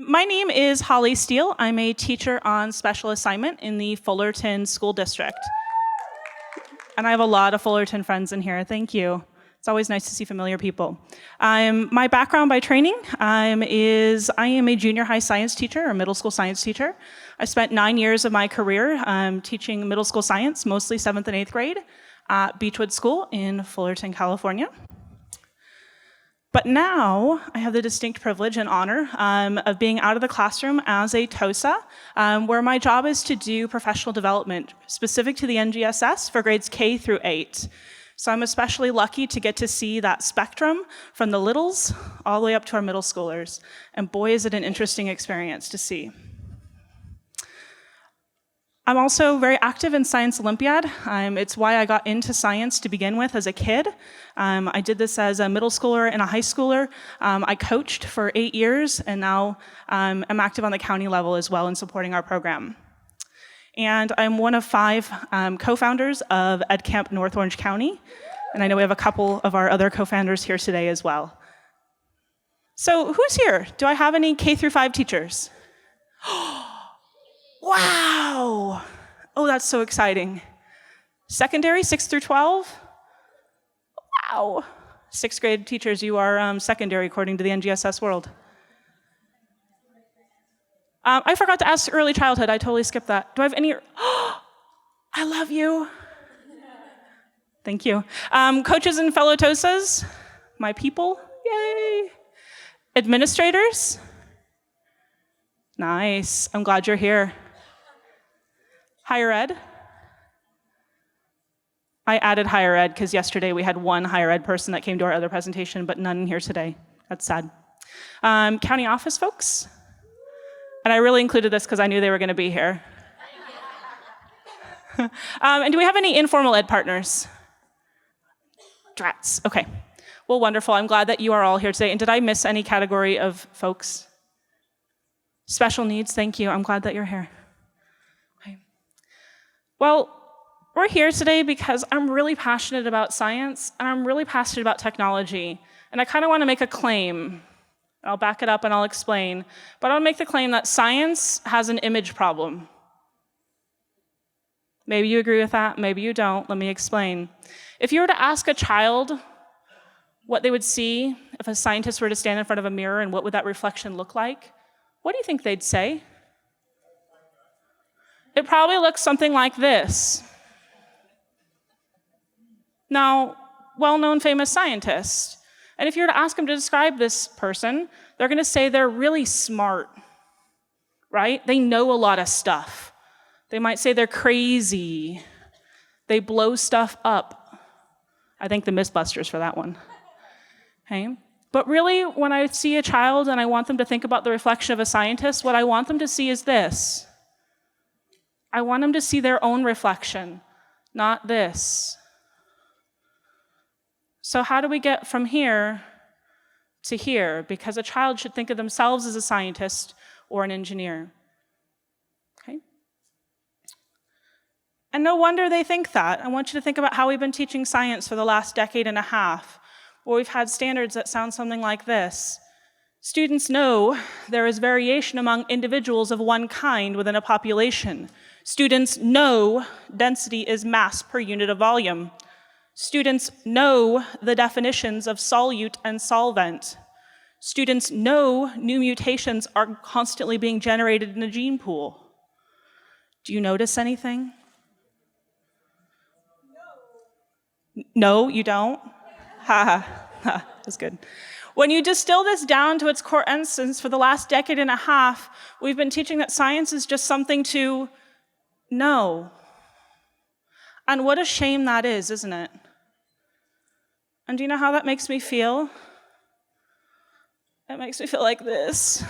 My name is Holly Steele. I'm a teacher on special assignment in the Fullerton School District. And I have a lot of Fullerton friends in here. Thank you. It's always nice to see familiar people. My background by training I am a junior high science teacher or middle school science teacher. I spent 9 years of my career teaching middle school science, mostly 7th and 8th grade, at Beechwood School in Fullerton, California. But now I have the distinct privilege and honor of being out of the classroom as a TOSA, where my job is to do professional development specific to the NGSS for grades K through 8. So I'm especially lucky to get to see that spectrum from the littles all the way up to our middle schoolers. And boy, is it an interesting experience to see. I'm also very active in Science Olympiad. It's why I got into science to begin with as a kid. I did this as a middle schooler and a high schooler. I coached for 8 years, and now I'm active on the county level as well in supporting our program. And I'm one of 5 co-founders of EdCamp North Orange County, and I know we have a couple of our other co-founders here today as well. So who's here? Do I have any K through 5 teachers? Wow! Oh, that's so exciting. Secondary, 6 through 12? Wow. 6th grade teachers, you are secondary according to the NGSS world. I forgot to ask early childhood. I totally skipped that. Do I have any? I love you. Thank you. Coaches and fellow TOSAs, my people, yay. Administrators, nice. I'm glad you're here. Higher ed. I added higher ed because yesterday we had one higher ed person that came to our other presentation, but none here today. That's sad. County office folks. And I really included this because I knew they were going to be here. And do we have any informal ed partners? Drats. Okay. Well, wonderful. I'm glad that you are all here today. And did I miss any category of folks? Special needs. Thank you. I'm glad that you're here. Okay. Well, we're here today because I'm really passionate about science and I'm really passionate about technology. And I kind of want to make a claim. I'll back it up and I'll explain. But I'll make the claim that science has an image problem. Maybe you agree with that, maybe you don't. Let me explain. If you were to ask a child what they would see if a scientist were to stand in front of a mirror and what would that reflection look like, what do you think they'd say? It probably looks something like this. Now, well-known famous scientist. And if you were to ask them to describe this person, they're going to say they're really smart, right? They know a lot of stuff. They might say they're crazy. They blow stuff up. I thank the Mythbusters for that one. Okay? But really, when I see a child and I want them to think about the reflection of a scientist, what I want them to see is this. I want them to see their own reflection, not this. So how do we get from here to here? Because a child should think of themselves as a scientist or an engineer. Okay? And no wonder they think that. I want you to think about how we've been teaching science for the last decade and a half, where we've had standards that sound something like this. Students know there is variation among individuals of one kind within a population. Students know density is mass per unit of volume. Students know the definitions of solute and solvent. Students know new mutations are constantly being generated in a gene pool. Do you notice anything? No, you don't? Ha ha, that's good. When you distill this down to its core essence, for the last decade and a half, we've been teaching that science is just something to know. And what a shame that is, isn't it? And do you know how that makes me feel? It makes me feel like this.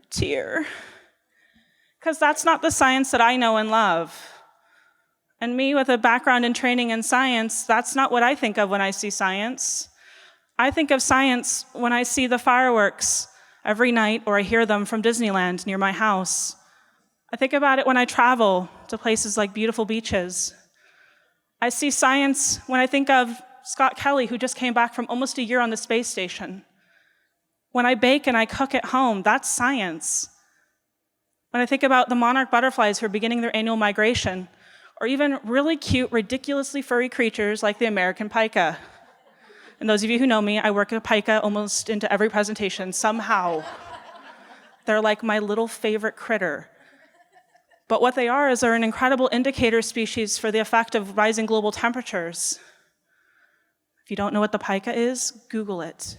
Tear. Because that's not the science that I know and love. And me, with a background in training in science, that's not what I think of when I see science. I think of science when I see the fireworks every night, or I hear them from Disneyland near my house. I think about it when I travel to places like beautiful beaches. I see science when I think of Scott Kelly, who just came back from almost a year on the space station. When I bake and I cook at home, that's science. When I think about the monarch butterflies who are beginning their annual migration, or even really cute, ridiculously furry creatures like the American pika. And those of you who know me, I work a pika almost into every presentation, somehow. They're like my little favorite critter. But what they are is they're an incredible indicator species for the effect of rising global temperatures. If you don't know what the pika is, Google it.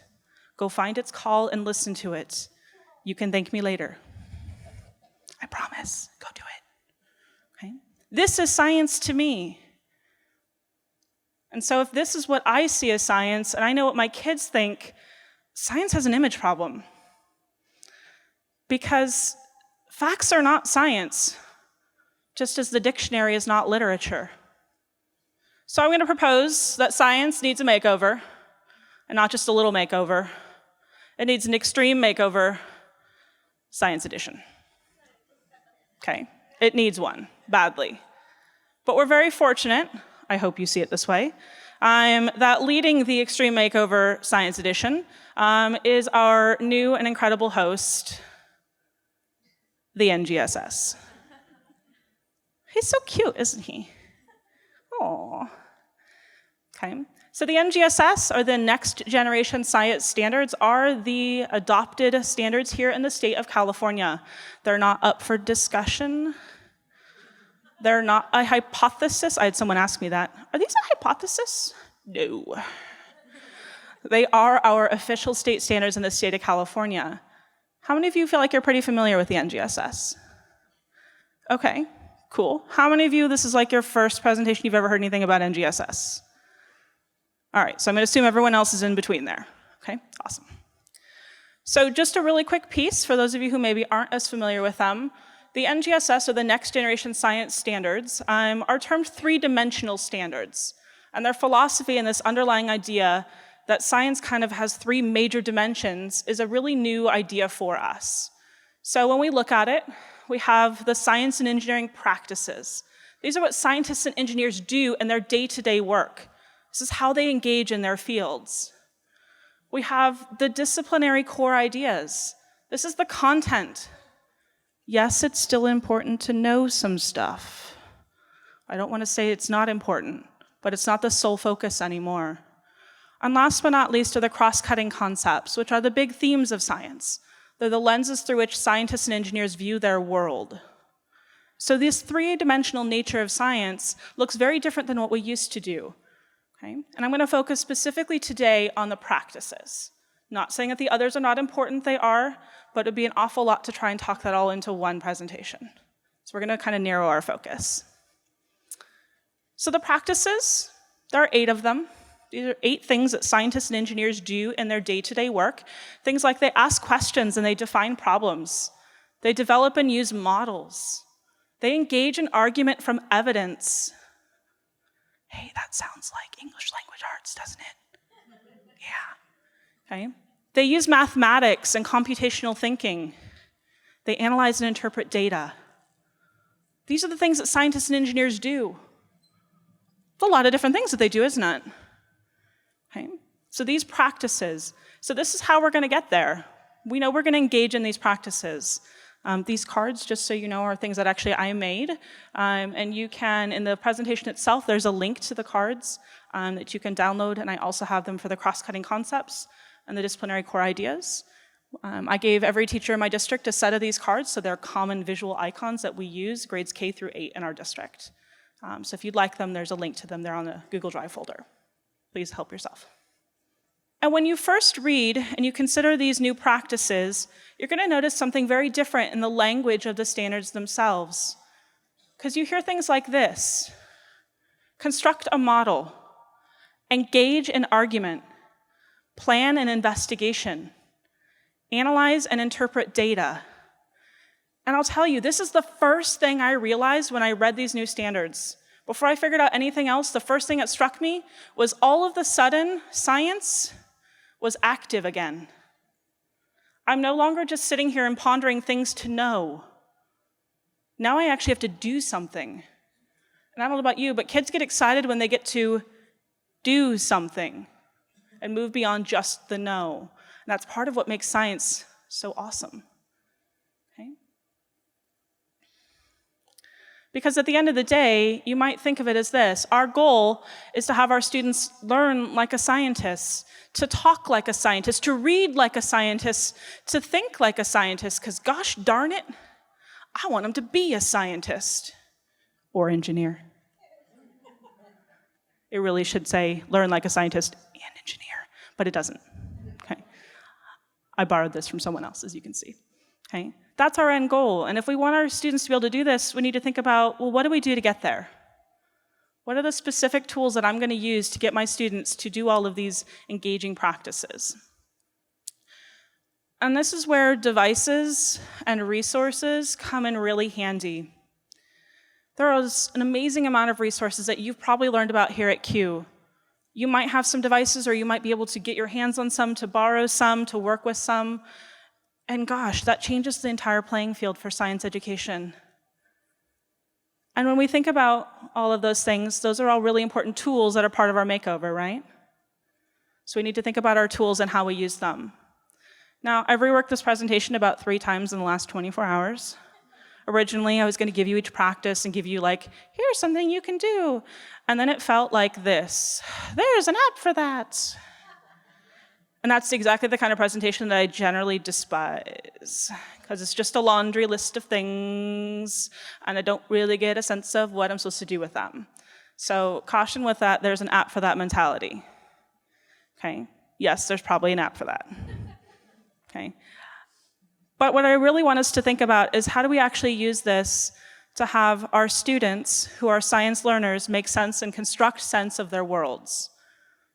Go find its call and listen to it. You can thank me later. I promise. Go do it. Okay? This is science to me. And so if this is what I see as science, and I know what my kids think, science has an image problem. Because facts are not science, just as the dictionary is not literature. So I'm going to propose that science needs a makeover, and not just a little makeover. It needs an extreme makeover, science edition. Okay, it needs one, badly. But we're very fortunate, I hope you see it this way, that leading the Extreme Makeover Science Edition is our new and incredible host, the NGSS. He's so cute, isn't he? Aww. Okay. So the NGSS, or the Next Generation Science Standards, are the adopted standards here in the state of California. They're not up for discussion. They're not a hypothesis. I had someone ask me that. Are these a hypothesis? No. They are our official state standards in the state of California. How many of you feel like you're pretty familiar with the NGSS? Okay, cool. How many of you, this is like your first presentation you've ever heard anything about NGSS? All right, so I'm going to assume everyone else is in between there. Okay, awesome. So just a really quick piece for those of you who maybe aren't as familiar with them. The NGSS, or the Next Generation Science Standards, are termed three-dimensional standards. And their philosophy and this underlying idea that science kind of has three major dimensions is a really new idea for us. So when we look at it, we have the science and engineering practices. These are what scientists and engineers do in their day-to-day work. This is how they engage in their fields. We have the disciplinary core ideas. This is the content. Yes, it's still important to know some stuff. I don't want to say it's not important, but it's not the sole focus anymore. And last but not least are the cross-cutting concepts, which are the big themes of science. They're the lenses through which scientists and engineers view their world. So this three-dimensional nature of science looks very different than what we used to do. Okay? And I'm going to focus specifically today on the practices. Not saying that the others are not important, they are, but it would be an awful lot to try and talk that all into one presentation. So we're going to kind of narrow our focus. So the practices, there are 8 of them. These are 8 things that scientists and engineers do in their day-to-day work. Things like they ask questions and they define problems. They develop and use models. They engage in argument from evidence. Hey, that sounds like English language arts, doesn't it? Yeah. Okay. They use mathematics and computational thinking. They analyze and interpret data. These are the things that scientists and engineers do. It's a lot of different things that they do, isn't it? Okay. So these practices, so this is how we're going to get there. We know we're going to engage in these practices. These cards, just so you know, are things that actually I made. And you can, in the presentation itself, there's a link to the cards that you can download, and I also have them for the cross-cutting concepts and the disciplinary core ideas. I gave every teacher in my district a set of these cards, so they're common visual icons that we use, grades K through 8 in our district. So if you'd like them, there's a link to them. They're on the Google Drive folder. Please help yourself. And when you first read and you consider these new practices, you're going to notice something very different in the language of the standards themselves. Because you hear things like this: construct a model, engage in argument, plan an investigation, analyze and interpret data. And I'll tell you, this is the first thing I realized when I read these new standards. Before I figured out anything else, the first thing that struck me was all of a sudden, science was active again. I'm no longer just sitting here and pondering things to know. Now I actually have to do something. And I don't know about you, but kids get excited when they get to do something and move beyond just the know. that's part of what makes science so awesome. Okay? Because at the end of the day, you might think of it as this. Our goal is to have our students learn like a scientist, to talk like a scientist, to read like a scientist, to think like a scientist, because gosh darn it, I want them to be a scientist or engineer. It really should say learn like a scientist and engineer, but it doesn't. Okay. I borrowed this from someone else, as you can see. Okay. That's our end goal. And if we want our students to be able to do this, we need to think about, well, what do we do to get there? What are the specific tools that I'm going to use to get my students to do all of these engaging practices? And this is where devices and resources come in really handy. There is an amazing amount of resources that you've probably learned about here at Q. You might have some devices, or you might be able to get your hands on some, to borrow some, to work with some. And gosh, that changes the entire playing field for science education. And when we think about all of those things, those are all really important tools that are part of our makeover, right? So we need to think about our tools and how we use them. Now, I've reworked this presentation about 3 times in the last 24 hours. Originally, I was going to give you each practice and give you like, here's something you can do. And then it felt like this. There's an app for that. And that's exactly the kind of presentation that I generally despise, because it's just a laundry list of things, and I don't really get a sense of what I'm supposed to do with them. So caution with that, there's an app for that mentality. Okay? Yes, there's probably an app for that. Okay? But what I really want us to think about is how do we actually use this to have our students, who are science learners, make sense and construct sense of their worlds.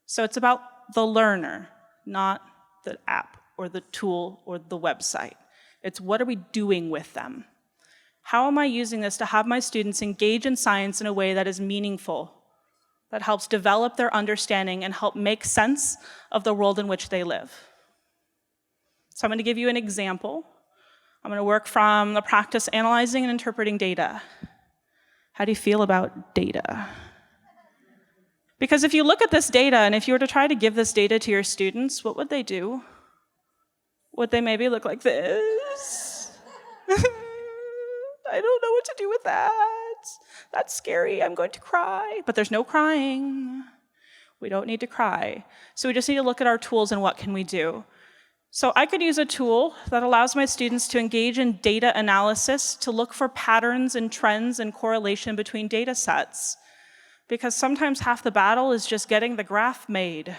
So it's about the learner, not the app or the tool or the website. It's what are we doing with them? How am I using this to have my students engage in science in a way that is meaningful, that helps develop their understanding and help make sense of the world in which they live? So I'm going to give you an example. I'm going to work from the practice analyzing and interpreting data. How do you feel about data? Because if you look at this data, and if you were to try to give this data to your students, what would they do? Would they maybe look like this? I don't know what to do with that. That's scary, I'm going to cry. But there's no crying. We don't need to cry. So we just need to look at our tools and what can we do. So I could use a tool that allows my students to engage in data analysis, to look for patterns and trends and correlation between data sets. Because sometimes half the battle is just getting the graph made.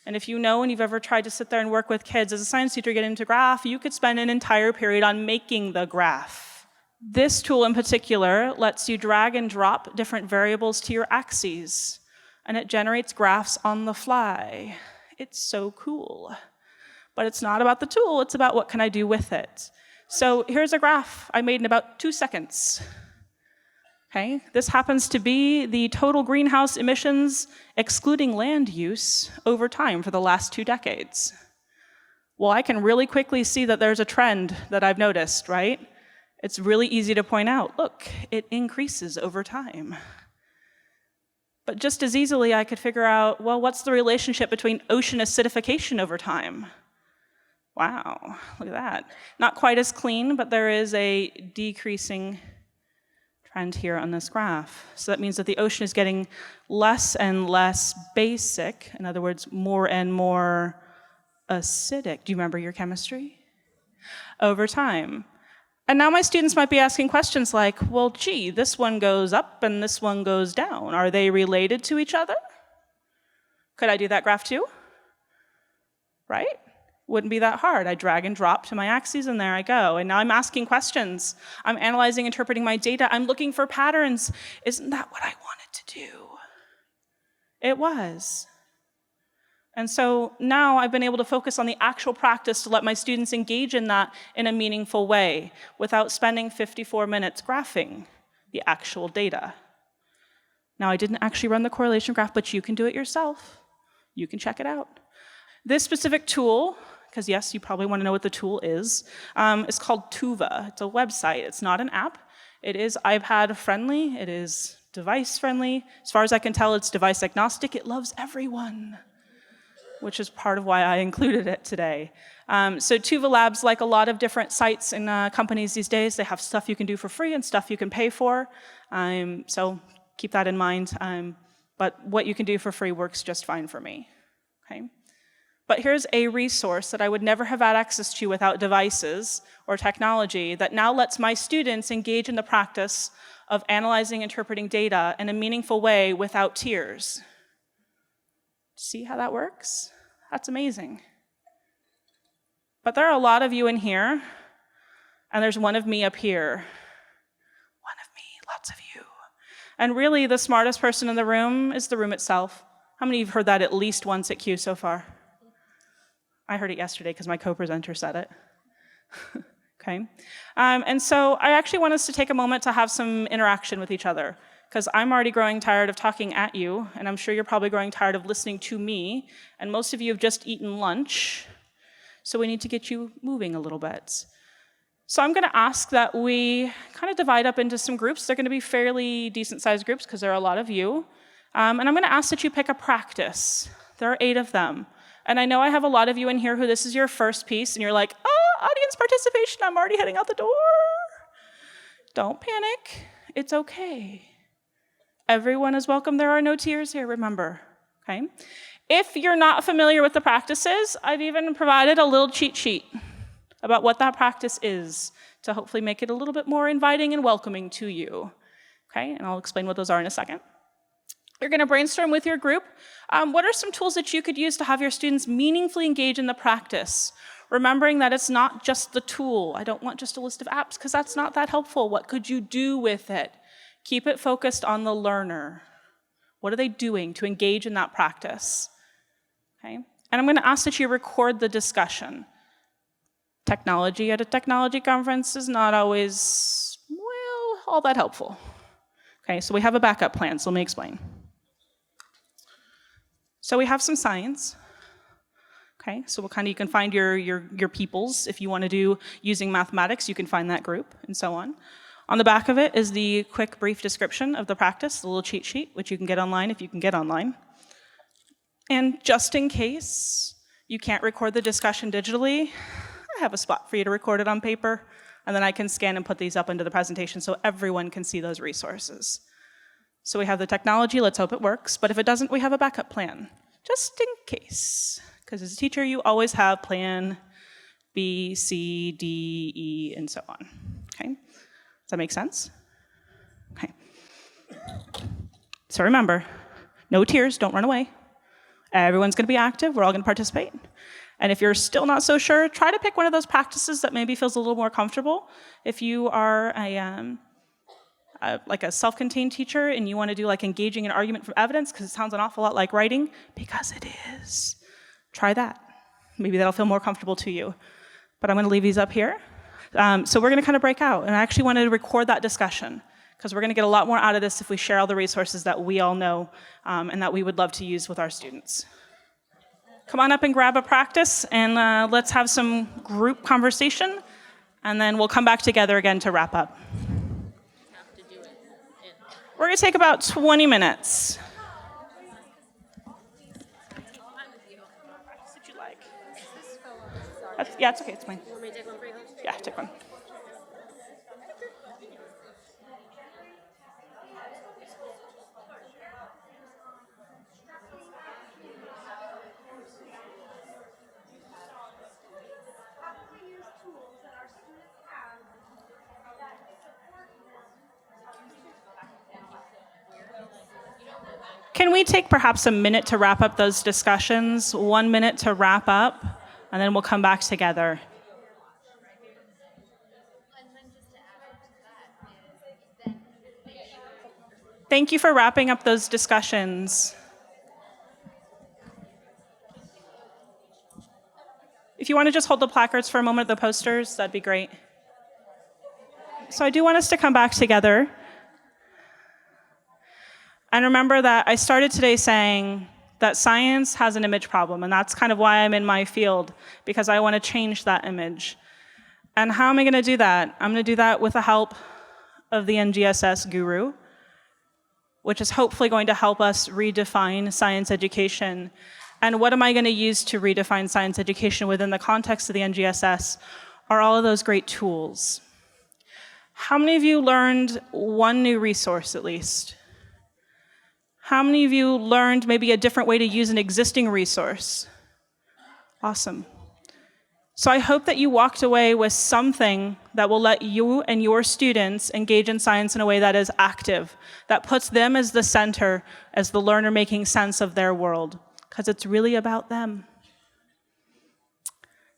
And if you know and you've ever tried to sit there and work with kids, as a science teacher getting into graph, you could spend an entire period on making the graph. This tool in particular lets you drag and drop different variables to your axes, and it generates graphs on the fly. It's so cool. But it's not about the tool, it's about what can I do with it. So here's a graph I made in about 2 seconds. Okay, this happens to be the total greenhouse emissions, excluding land use, over time for the last 2 decades. Well, I can really quickly see that there's a trend that I've noticed, right? It's really easy to point out, look, it increases over time. But just as easily, I could figure out, well, what's the relationship between ocean acidification over time? Wow, look at that. Not quite as clean, but there is a decreasing trend here on this graph. So that means that the ocean is getting less and less basic, in other words, more and more acidic. Do you remember your chemistry? Over time. And now my students might be asking questions like, well, gee, this one goes up and this one goes down. Are they related to each other? Could I do that graph too? Right? Wouldn't be that hard. I drag and drop to my axes, and there I go. And now I'm asking questions. I'm analyzing, interpreting my data. I'm looking for patterns. Isn't that what I wanted to do? It was. And so now I've been able to focus on the actual practice to let my students engage in that in a meaningful way without spending 54 minutes graphing the actual data. Now, I didn't actually run the correlation graph, but you can do it yourself. You can check it out. This specific tool, because yes, you probably want to know what the tool is called Tuva. It's a website. It's not an app. It is iPad friendly. It is device friendly. As far as I can tell, it's device agnostic. It loves everyone. which is part of why I included it today. So Tuva Labs, like a lot of different sites and companies these days, they have stuff you can do for free and stuff you can pay for. So keep that in mind. But what you can do for free works just fine for me. Okay? But here's a resource that I would never have had access to without devices or technology that now lets my students engage in the practice of analyzing, interpreting data in a meaningful way without tears. See how that works? That's amazing. But there are a lot of you in here, and there's one of me up here. One of me, lots of you. And really, the smartest person in the room is the room itself. How many of you have heard that at least once at Q so far? I heard it yesterday because my co-presenter said it. Okay. And so I actually want us to take a moment to have some interaction with each other, because I'm already growing tired of talking at you, and I'm sure you're probably growing tired of listening to me, and most of you have just eaten lunch, so we need to get you moving a little bit. So I'm going to ask that we kind of divide up into some groups. They're going to be fairly decent-sized groups because there are a lot of you. And I'm going to ask that you pick a practice. There are 8 of them. And I know I have a lot of you in here who this is your first piece, and you're like, oh, audience participation, I'm already heading out the door. Don't panic. It's okay. Everyone is welcome. There are no tears here, remember. Okay? If you're not familiar with the practices, I've even provided a little cheat sheet about what that practice is to hopefully make it a little bit more inviting and welcoming to you. Okay? And I'll explain what those are in a second. You're going to brainstorm with your group. What are some tools that you could use to have your students meaningfully engage in the practice? Remembering that it's not just the tool. I don't want just a list of apps because that's not that helpful. What could you do with it? Keep it focused on the learner. What are they doing to engage in that practice? Okay? And I'm going to ask that you record the discussion. Technology at a technology conference is not always, well, all that helpful. Okay, so we have a backup plan, so let me explain. So we have some science. Okay, so you can find your peoples. If you want to do using mathematics, you can find that group, and so on. On the back of it is the quick, brief description of the practice, the little cheat sheet, which you can get online if you can get online. And just in case you can't record the discussion digitally, I have a spot for you to record it on paper, and then I can scan and put these up into the presentation so everyone can see those resources. So we have the technology, let's hope it works, but if it doesn't, we have a backup plan, just in case. Because as a teacher, you always have plan B, C, D, E, and so on. Okay? Does that make sense? Okay. So remember, no tears, don't run away. Everyone's going to be active, we're all going to participate. And if you're still not so sure, try to pick one of those practices that maybe feels a little more comfortable. If you are like a self-contained teacher and you want to do like engaging in argument from evidence, because it sounds an awful lot like writing, because it is. Try that. Maybe that'll feel more comfortable to you. But I'm going to leave these up here. So we're going to kind of break out, and I actually wanted to record that discussion, because we're going to get a lot more out of this if we share all the resources that we all know and that we would love to use with our students. Come on up and grab a practice, and let's have some group conversation, and then we'll come back together again to wrap up. We're going to take about 20 minutes. Yeah, it's okay, it's fine. Yeah, take one. Can we take perhaps a minute to wrap up those discussions? 1 minute to wrap up, and then we'll come back together. Thank you for wrapping up those discussions. If you want to just hold the placards for a moment, the posters, that'd be great. So I do want us to come back together. And remember that I started today saying that science has an image problem, and that's kind of why I'm in my field, because I want to change that image. And how am I going to do that? I'm going to do that with the help of the NGSS guru, which is hopefully going to help us redefine science education And what am I going to use to redefine science education within the context of the NGSS are all of those great tools. How many of you learned one new resource at least? How many of you learned maybe a different way to use an existing resource? Awesome. So I hope that you walked away with something that will let you and your students engage in science in a way that is active, that puts them as the center, as the learner making sense of their world, because it's really about them.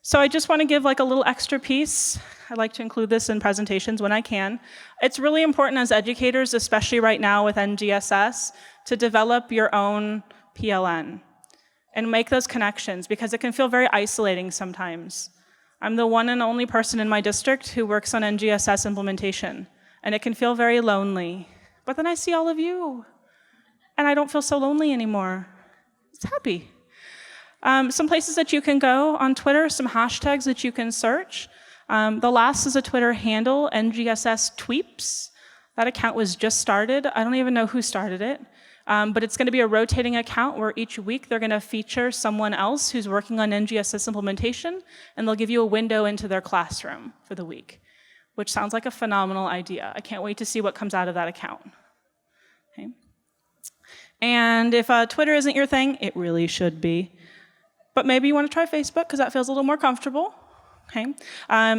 So I just want to give like a little extra piece. I like to include this in presentations when I can. It's really important as educators, especially right now with NGSS, to develop your own PLN and make those connections, because it can feel very isolating sometimes. I'm the one and only person in my district who works on NGSS implementation, and it can feel very lonely. But then I see all of you, and I don't feel so lonely anymore. It's happy. Some places that you can go on Twitter, some hashtags that you can search. The last is a Twitter handle, NGSS Tweeps. That account was just started. I don't even know who started it. But it's going to be a rotating account where each week they're going to feature someone else who's working on NGSS implementation, and they'll give you a window into their classroom for the week, which sounds like a phenomenal idea. I can't wait to see what comes out of that account. Okay. And if Twitter isn't your thing, it really should be. But maybe you want to try Facebook, because that feels a little more comfortable. Okay.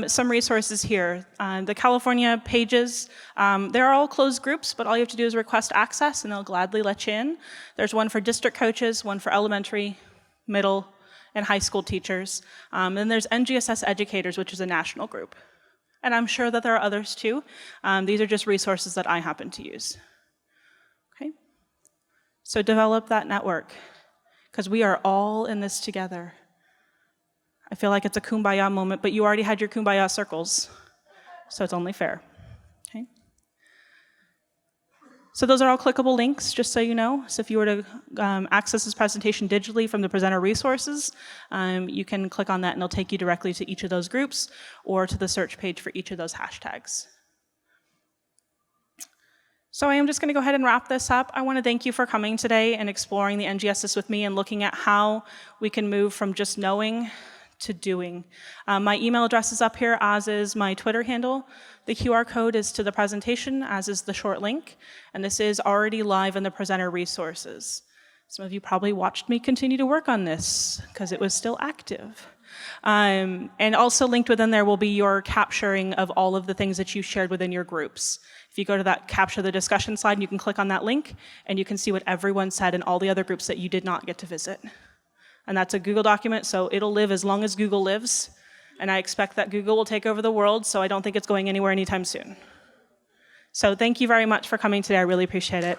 Some resources here. The California pages, they're all closed groups, but all you have to do is request access, and they'll gladly let you in. There's one for district coaches, one for elementary, middle, and high school teachers. Then there's NGSS Educators, which is a national group. And I'm sure that there are others too. These are just resources that I happen to use. Okay. So develop that network, because we are all in this together. I feel like it's a kumbaya moment, but you already had your kumbaya circles, so it's only fair. Okay. So those are all clickable links, just so you know. So if you were to access this presentation digitally from the presenter resources, you can click on that and it'll take you directly to each of those groups or to the search page for each of those hashtags. So I am just going to go ahead and wrap this up. I want to thank you for coming today and exploring the NGSS with me and looking at how we can move from just knowing to doing. My email address is up here, as is my Twitter handle. The QR code is to the presentation, as is the short link, and this is already live in the presenter resources. Some of you probably watched me continue to work on this because it was still active. And also linked within there will be your capturing of all of the things that you shared within your groups. If you go to that capture the discussion slide, you can click on that link, and you can see what everyone said in all the other groups that you did not get to visit. And that's a Google document, so it'll live as long as Google lives. And I expect that Google will take over the world, so I don't think it's going anywhere anytime soon. So thank you very much for coming today. I really appreciate it.